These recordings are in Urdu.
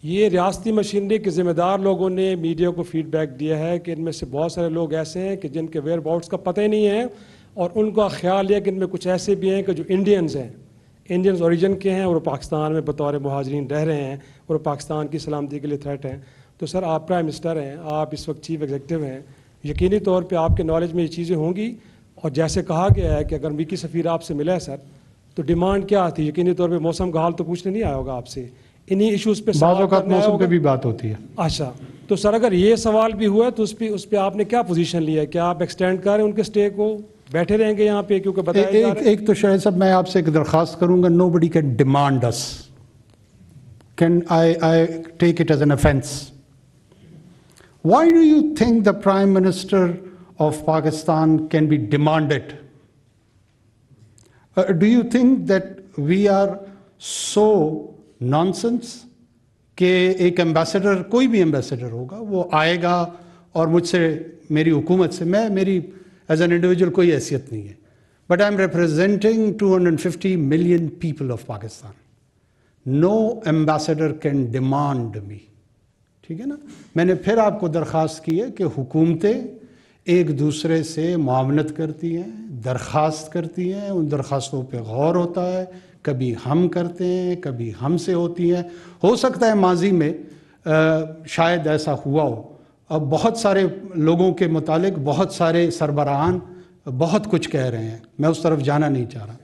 یہ ریاستی مشینری کے ذمہ دار لوگوں نے میڈیا کو فیڈ بیک دیا ہے کہ ان میں سے بہت سارے لوگ ایسے ہیں کہ جن کے ویئر باؤٹس کا پتہ ہی نہیں ہے، اور ان کا خیال ہے کہ ان میں کچھ ایسے بھی ہیں کہ جو انڈینز ہیں، انڈینز اوریجن کے ہیں، اور وہ پاکستان میں بطور مہاجرین رہ رہے ہیں اور پاکستان کی سلامتی کے لیے تھریٹ ہیں۔ تو سر آپ پرائم منسٹر ہیں، آپ اس وقت چیف ایگزیکٹو ہیں، یقینی طور پہ آپ کے نالج میں یہ چیزیں ہوں گی، اور جیسے کہا گیا ہے کہ اگر امریکی سفیر آپ سے ملا ہے سر تو ڈیمانڈ کیا تھی؟ یقینی طور پہ موسم کا حال تو پوچھنے نہیں آیا ہوگا آپ سے، انہی ایشوز پہ بعض اوقات موسم پہ بھی بات ہوتی ہے۔ اچھا، تو سر اگر یہ سوال بھی ہوا ہے تو اس پہ آپ نے کیا پوزیشن لیا ہے؟ کیا آپ ایکسٹینڈ کر رہے ہیں ان کے اسٹے کو، بیٹھے رہیں گے یہاں پہ کیونکہ بتایا جا رہا ہے؟ ایک تو شاہد صاحب میں آپ سے ایک درخواست کروں گا، no buddy can demand us, can I take it as an offense. Why do you think the Prime Minister of Pakistan can be demanded? Do you think that we are so nonsense کہ ایک ایمبیسڈر، کوئی بھی ایمبیسڈر ہوگا، وہ آئے گا اور مجھ سے، میری حکومت سے، میری ایز این انڈیویجول کوئی حیثیت نہیں ہے، but I am representing 250 million people of Pakistan. No ambassador can demand me. ٹھیک ہے نا؟ میں نے پھر آپ کو درخواست کی ہے کہ حکومتیں ایک دوسرے سے معاونت کرتی ہیں، درخواست کرتی ہیں، ان درخواستوں پہ غور ہوتا ہے، کبھی ہم کرتے ہیں، کبھی ہم سے ہوتی ہیں. ہو سکتا ہے ماضی میں شاید ایسا ہوا ہو. اب بہت سارے لوگوں کے متعلق بہت سارے سربراہان بہت کچھ کہہ رہے ہیں، میں اس طرف جانا نہیں چاہ رہا.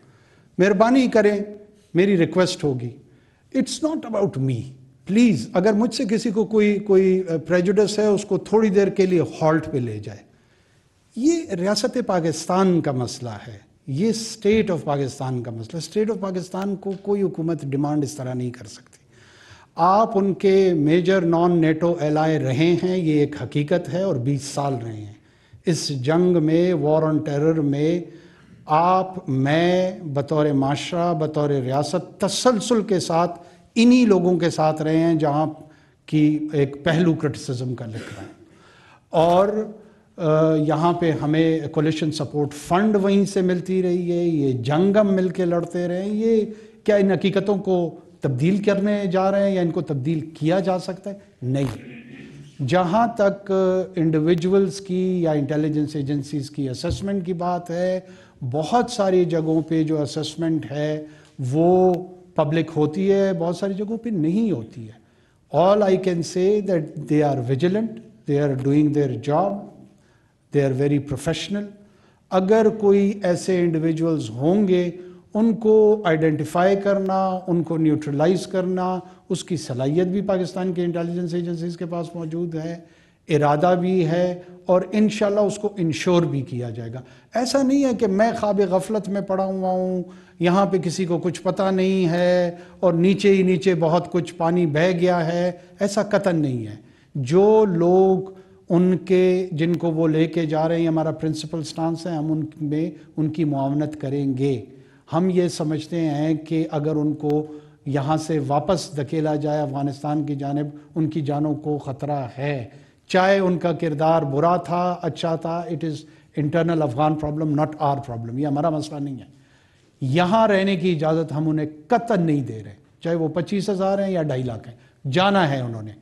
مہربانی کریں، میری ریکویسٹ ہوگی، it's not about me. Please, اگر مجھ سے کسی کو کوئی پریجوڈس ہے، اس کو تھوڑی دیر کے لیے ہالٹ پہ لے جائے. یہ ریاست پاکستان کا مسئلہ ہے، یہ اسٹیٹ آف پاکستان کا مسئلہ. اسٹیٹ آف پاکستان کو کوئی حکومت ڈیمانڈ اس طرح نہیں کر سکتی. آپ ان کے میجر نان نیٹو ایلائے رہے ہیں، یہ ایک حقیقت ہے، اور 20 سال رہے ہیں. اس جنگ میں، وار آن ٹیرر میں، آپ، میں بطور معاشرہ، بطور ریاست تسلسل کے ساتھ انہی لوگوں کے ساتھ رہے ہیں جہاں کی ایک پہلو کرٹیسزم کا لکھ رہا ہے. اور یہاں پہ ہمیں کولیشن سپورٹ فنڈ وہیں سے ملتی رہی ہے، یہ جنگ ہم مل کے لڑتے رہے ہیں. یہ کیا ان حقیقتوں کو تبدیل کرنے جا رہے ہیں یا ان کو تبدیل کیا جا سکتا ہے؟ نہیں. جہاں تک انڈیویجولز کی یا انٹیلیجنس ایجنسیز کی اسسمنٹ کی بات ہے، بہت ساری جگہوں پہ جو اسسمنٹ ہے وہ پبلک ہوتی ہے، بہت ساری جگہوں پہ نہیں ہوتی ہے. All I can say that they are vigilant, they are doing their job, they are very professional. اگر کوئی ایسے انڈیویجولز ہوں گے، ان کو آئیڈینٹیفائی کرنا، ان کو نیوٹرلائز کرنا، اس کی صلاحیت بھی پاکستان کے انٹیلیجنس ایجنسیز کے پاس موجود ہے، ارادہ بھی ہے، اور انشاءاللہ اس کو انشور بھی کیا جائے گا. ایسا نہیں ہے کہ میں خواب غفلت میں پڑا ہوا ہوں، یہاں پہ کسی کو کچھ پتہ نہیں ہے اور نیچے ہی نیچے بہت کچھ پانی بہہ گیا ہے. ایسا قطعاً نہیں ہے. جو لوگ ان کے، جن کو وہ لے کے جا رہے ہیں، ہمارا پرنسپل سٹانس ہے، ہم ان میں ان کی معاونت کریں گے. ہم یہ سمجھتے ہیں کہ اگر ان کو یہاں سے واپس دھکیلا جائے افغانستان کی جانب، ان کی جانوں کو خطرہ ہے. چاہے ان کا کردار برا تھا، اچھا تھا، it is internal Afghan problem, not our problem. یہ ہمارا مسئلہ نہیں ہے. یہاں رہنے کی اجازت ہم انہیں قطعاً نہیں دے رہے، چاہے وہ 25,000 ہیں یا 2.5 لاکھ ہیں. جانا ہے انہوں نے.